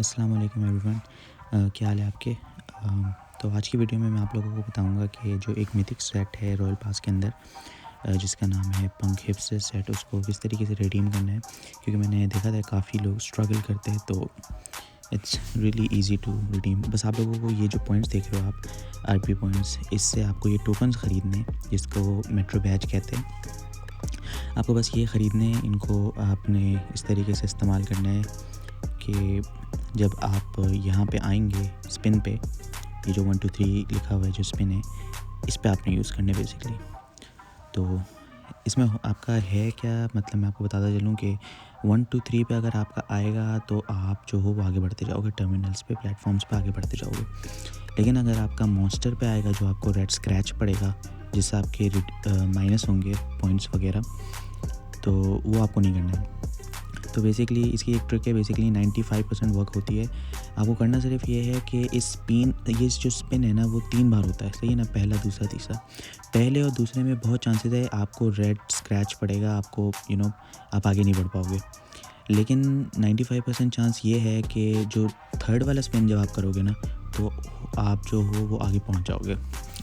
अस्सलाम वालेकुम एवरीवन। क्या हाल है आपके। तो आज की वीडियो में मैं आप लोगों को बताऊंगा कि जो एक मिथिक सेट है रॉयल पास के अंदर जिसका नाम है पंख हिप्स सेट, उसको किस तरीके से रिडीम करना है। क्योंकि मैंने देखा था काफ़ी लोग स्ट्रगल करते हैं, तो it's really easy to redeem. बस आप लोगों को ये जो पॉइंट्स देख रहे हो आप, आरपी पॉइंट्स, इससे आपको ये टोकन्स ख़रीदने हैं जिसको मेट्रो बैज कहते हैं। आपको बस ये ख़रीदने हैं, इनको आपने इस तरीके से इस्तेमाल करना है कि जब आप यहाँ पे आएंगे स्पिन पे, ये जो 1 2 3 लिखा हुआ है जो स्पिन है, इस पे आपने यूज़ करने बेसिकली। तो इसमें आपका है क्या, मतलब मैं आपको बताता चलूँ कि 1 2 3 पे अगर आपका आएगा तो आप जो हो वो आगे बढ़ते जाओगे, टर्मिनल्स पे, प्लेटफॉर्म्स पे आगे बढ़ते जाओगे। लेकिन अगर आपका मॉन्स्टर पे आएगा जो आपको रेड स्क्रैच पड़ेगा, जिससे आपके माइनस होंगे पॉइंट्स वगैरह, तो वो आपको नहीं करना है। तो बेसिकली इसकी एक ट्रिक है, बेसिकली 95% वर्क होती है। आपको करना सिर्फ ये है कि ये जो स्पिन है ना वो 3 बार होता है, सही है ना, पहला, दूसरा, तीसरा। पहले और दूसरे में बहुत चांसेस है आपको रेड स्क्रैच पड़ेगा, आपको आप आगे नहीं बढ़ पाओगे। लेकिन 95% चांस ये है कि जो थर्ड वाला स्पिन जब आप करोगे ना, तो आप जो हो वो आगे पहुंच जाओगे।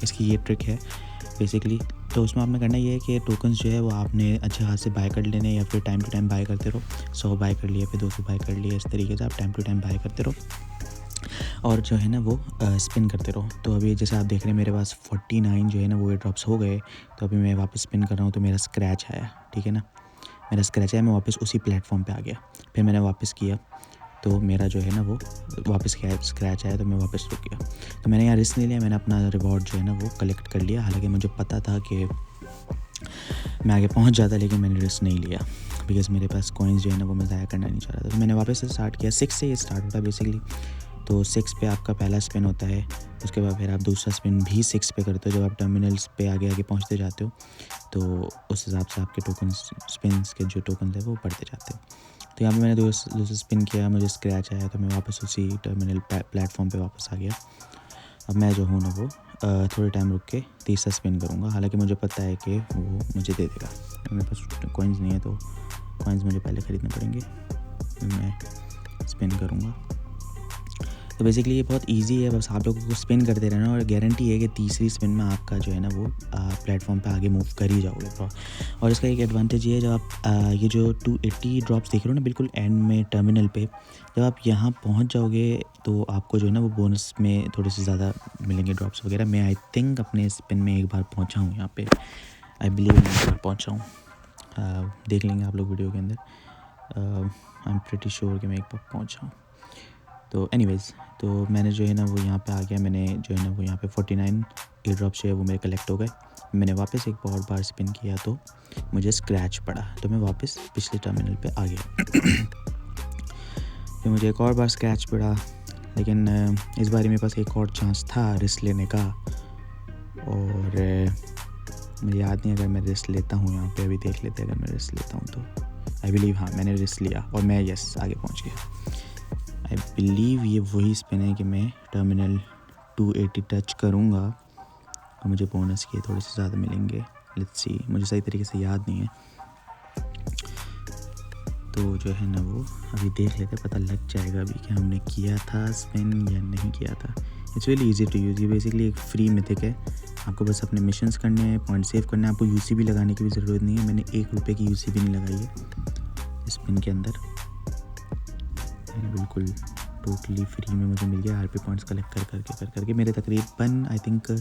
इसकी ये ट्रिक है बेसिकली। तो उसमें आपने करना ये है कि टोकन्स जो है वो आपने अच्छे हाथ से बाय कर लेने, या फिर टाइम टू टाइम बाय करते रहो। 100 बाय कर लिया, फिर 200 बाय कर लिया, इस तरीके से आप टाइम टू टाइम बाय करते रहो और जो है ना वो स्पिन करते रहो। तो अभी जैसे आप देख रहे हैं मेरे पास 49 जो है ना वो ड्रॉप्स हो गए। तो अभी मैं वापस स्पिन कर रहा हूँ तो मेरा स्क्रैच आया, ठीक है ना, मेरा स्क्रैच आया, मैं वापस उसी प्लेटफॉर्म पे आ गया। फिर मैंने वापस किया तो मेरा जो है ना वो वापस स्क्रैच आया, तो मैं वापस रुक गया। तो मैंने यहाँ रिस्क नहीं लिया, मैंने अपना रिवॉर्ड जो है ना वो कलेक्ट कर लिया। हालांकि मुझे पता था कि मैं आगे पहुंच जाता, लेकिन मैंने रिस्क नहीं लिया बिकॉज़ मेरे पास कॉइन्स जो है ना वो मैं ज़ाया करना नहीं चाह रहा था। तो मैंने वापस से स्टार्ट किया। 6 से ये स्टार्ट होता है बेसिकली। तो 6 पे आपका पहला स्पिन होता है, उसके बाद फिर आप दूसरा स्पिन भी 6 पे करते हो। जब आप टर्मिनल्स पे आगे आगे पहुंचते जाते हो तो उस हिसाब से आपके टोकन्स, स्पिन्स के जो टोकन्स है वो बढ़ते जाते हैं। तो यहाँ पे मैंने दूसरा स्पिन किया, मुझे स्क्रैच आया, तो मैं वापस उसी टर्मिनल प्लेटफॉर्म पे वापस आ गया। अब मैं जो हूँ ना वो थोड़े टाइम रुक के तीसरा स्पिन करूँगा। हालांकि मुझे पता है कि वो मुझे दे देगा। मेरे पास कॉइन्स नहीं है तो कॉइन्स मुझे पहले ख़रीदने पड़ेंगे, फिर मैं स्पिन करूँगा। तो बेसिकली ये बहुत इजी है, बस आप लोगों को स्पिन करते रहना और गारंटी है कि तीसरी स्पिन में आपका जो है ना वो प्लेटफॉर्म पे आगे मूव कर ही जाओगे। और इसका एक एडवांटेज ये है, जब आप ये जो 280 ड्रॉप्स देख रहे हो ना बिल्कुल एंड में टर्मिनल पे, जब आप यहाँ पहुँच जाओगे तो आपको जो है ना वो बोनस में थोड़े से ज़्यादा मिलेंगे ड्रॉप्स वगैरह। मैं आई थिंक अपने स्पिन में एक बार पहुँचा हूँ यहाँ पे, आई बिलीव मैं एक बार पहुँचा हूँ। देख लेंगे आप लोग वीडियो के अंदर। आई एम प्रीटी श्योर कि मैं एक बार पहुँचा हूँ। तो एनीवेज़, तो मैंने जो है ना वो यहाँ पे आ गया। मैंने जो है ना वो यहाँ पे 49 एयर ड्रॉप्स जो है वो मेरे कलेक्ट हो गए। मैंने वापस एक और बार स्पिन किया तो मुझे स्क्रैच पड़ा, तो मैं वापस पिछले टर्मिनल पे आ गया। फिर मुझे एक और बार स्क्रैच पड़ा, लेकिन इस बार मेरे पास एक और चांस था रिस्क लेने का, और मुझे याद नहीं अगर मैं रिस्क लेता हूँ यहाँ पे, अभी देख लेते हैं। अगर मैं रिस्क लेता हूँ तो आई बिलीव हाँ मैंने रिस्क लिया और मैं आगे पहुँच गया। आई बिलीव ये वही स्पिन है कि मैं टर्मिनल 280 टच करूँगा और मुझे बोनस के थोड़े से ज़्यादा मिलेंगे। लेट्स सी, मुझे सही तरीके से याद नहीं है, तो जो है ना वो अभी देख लेते, पता लग जाएगा अभी कि हमने किया था स्पिन या नहीं किया था। It's really easy to use. ये बेसिकली एक फ्री मिथिक है। आपको बस अपने मिशंस करने हैं, पॉइंट सेव करने हैं। आपको यूसी भी लगाने की भी ज़रूरत नहीं है। मैंने 1 रुपये की यूसी भी नहीं लगाई है स्पिन के अंदर। बिल्कुल टोटली फ्री में मुझे मिल गया। आरपी पॉइंट्स कलेक्ट कर करके मेरे तकरीबन आई थिंक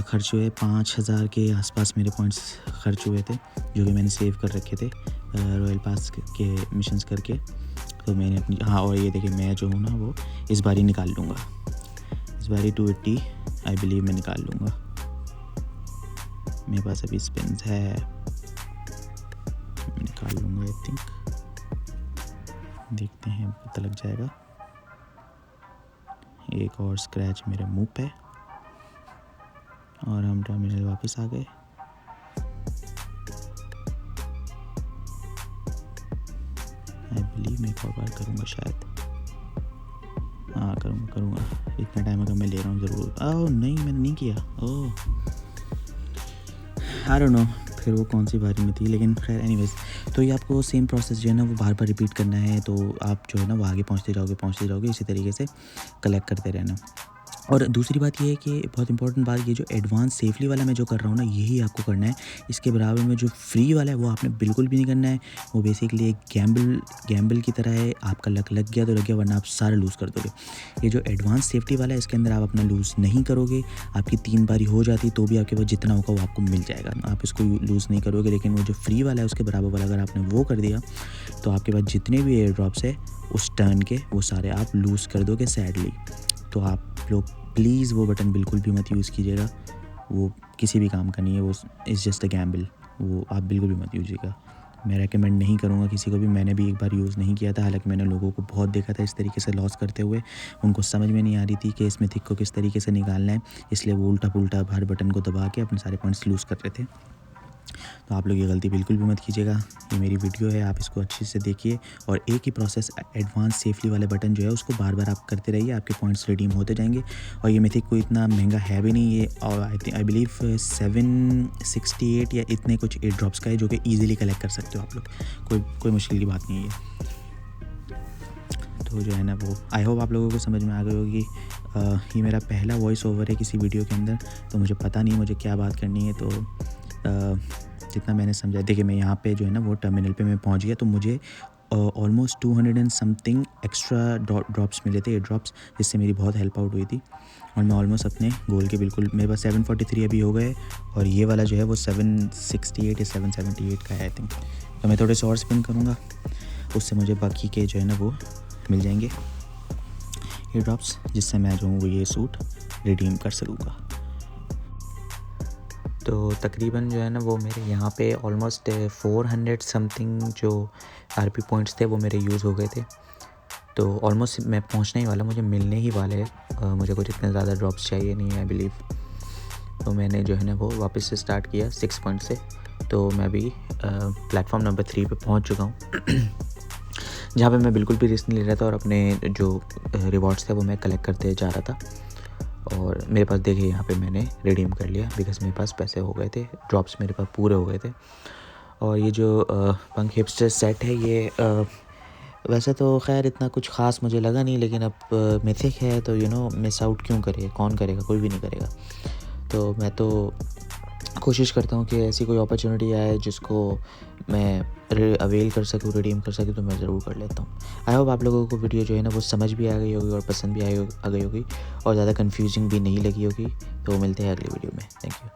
खर्च हुए 5000 के आसपास मेरे पॉइंट्स खर्च हुए थे, जो कि मैंने सेव कर रखे थे रॉयल पास के मिशंस करके। तो मैंने अपनी और ये देखिए मैं जो हूँ ना वो इस बार ही निकाल लूँगा। इस बार ही 280 आई बिलीव मैं निकाल लूँगा। मेरे पास अभी स्पिन्स है, मैं निकाल लूँगा आई थिंक। देखते हैं, पता लग जाएगा। एक और स्क्रैच मेरे मुंह पे और हम टर्मिनल वापस आ गए। आई बिलीव मैं एक और बार करूँगा शायद। हाँ करूँगा। इतना टाइम अगर मैं ले रहा हूँ ज़रूर। ओह नहीं, मैंने नहीं किया। ओह आई डोंट नो, फिर वो कौन सी बारी में थी, लेकिन खैर एनीवेज। तो ये आपको सेम प्रोसेस जो है ना वो बार बार रिपीट करना है, तो आप जो है ना वो आगे पहुँचते जाओगे, इसी तरीके से कलेक्ट करते रहना। और दूसरी बात ये है कि बहुत इंपॉर्टेंट बात, ये जो एडवांस सेफली वाला मैं जो कर रहा हूँ ना, यही आपको करना है। इसके बराबर में जो फ्री वाला है वो आपने बिल्कुल भी नहीं करना है। वो बेसिकली एक गैम्बल की तरह है। आपका लक लग गया तो लग गया, वरना आप सारा लूज़ कर दोगे। ये जो एडवांस सेफ्टी वाला है, इसके अंदर आप अपना लूज़ नहीं करोगे। आपकी 3 बारी हो जाती तो भी आपके पास जितना होगा वो आपको मिल जाएगा, आप इसको लूज़ नहीं करोगे। लेकिन वो जो फ्री वाला है उसके बराबर वाला अगर आपने वो कर दिया, तो आपके पास जितने भी एयर ड्रॉप्स है उस टर्न के, वो सारे आप लूज़ कर दोगे सैडली। तो आप लोग प्लीज़ वो बटन बिल्कुल भी मत यूज़ कीजिएगा, वो किसी भी काम का नहीं है, वो इज़ जस्ट अ गैम्बल। वो आप बिल्कुल भी मत यूजिएगा। मैं रेकमेंड नहीं करूँगा किसी को भी। मैंने भी एक बार यूज़ नहीं किया था, हालांकि मैंने लोगों को बहुत देखा था इस तरीके से लॉस करते हुए। उनको समझ में नहीं आ रही थी कि इस मिथिक को किस तरीके से निकालना है, इसलिए वो उल्टा पुल्टा हर बटन को दबा के अपने सारे पॉइंट्स लूज़ कर रहे थे। तो आप लोग ये गलती बिल्कुल भी मत कीजिएगा। ये मेरी वीडियो है, आप इसको अच्छे से देखिए और एक ही प्रोसेस एडवांस सेफली वाले बटन जो है उसको बार बार आप करते रहिए, आपके पॉइंट्स रिडीम होते जाएंगे। और ये मिथिक कोई इतना महंगा है भी नहीं, ये और आई बिलीव 768 या इतने कुछ एयर ड्रॉप्स का है, जो कि ईजिली कलेक्ट कर सकते हो आप लोग। कोई मुश्किल की बात नहीं है। तो जो है ना वो आई होप आप लोगों को समझ में आ गई होगी। ये मेरा पहला वॉइस ओवर है किसी वीडियो के अंदर, तो मुझे पता नहीं मुझे क्या बात करनी है। तो जितना मैंने समझा, देखिए मैं यहाँ पे जो है ना वो टर्मिनल पे मैं पहुँच गया, तो मुझे almost 200 and something extra drops मिले थे, एयर ड्रॉप्स, जिससे मेरी बहुत हेल्प आउट हुई थी। और मैं ऑलमोस्ट अपने गोल के बिल्कुल, मेरे पास 743 अभी हो गए, और ये वाला जो है वो 768 या 778 का है आई थिंक। तो मैं थोड़े से और स्पिन करूँगा, उससे मुझे बाकी के जो है ना वो मिल जाएंगे एयर ड्रॉप्स, जिससे मैं जो हूँ वो ये सूट रिडीम कर सकूँगा। तो तकरीबन जो है ना वो मेरे यहाँ पे ऑलमोस्ट 400 समथिंग जो आरपी पॉइंट्स थे वो मेरे यूज़ हो गए थे। तो ऑलमोस्ट मैं पहुँचने ही वाला, मुझे मिलने ही वाले हैं। मुझे कुछ इतने ज़्यादा ड्रॉप्स चाहिए नहीं है आई बिलीव। तो मैंने जो है ना वो वापस से स्टार्ट किया 6 पॉइंट से। तो मैं भी प्लेटफॉर्म नंबर 3 पे पहुँच चुका हूँ जहाँ पे मैं बिल्कुल भी रिस्क नहीं ले रहा था, और अपने जो रिवॉर्ड्स थे वो मैं कलेक्ट करते जा रहा था। और मेरे पास देखिए यहाँ पे मैंने रिडीम कर लिया, बिकॉज़ मेरे पास पैसे हो गए थे, ड्रॉप्स मेरे पास पूरे हो गए थे। और ये जो पंख हिपस्टर सेट है, ये वैसे तो खैर इतना कुछ ख़ास मुझे लगा नहीं, लेकिन अब मिथिक है तो मिस आउट क्यों करे, कौन करेगा, कोई भी नहीं करेगा। तो मैं तो कोशिश करता हूँ कि ऐसी कोई अपॉर्चुनिटी आए जिसको मैं अवेल कर सकूँ, रिडीम कर सकूँ, तो मैं ज़रूर कर लेता हूँ। आई होप आप लोगों को वीडियो जो है ना वो समझ भी आ गई होगी और पसंद भी आ गई होगी, और ज़्यादा कंफ्यूजिंग भी नहीं लगी होगी। तो मिलते हैं अगली वीडियो में। Thank you.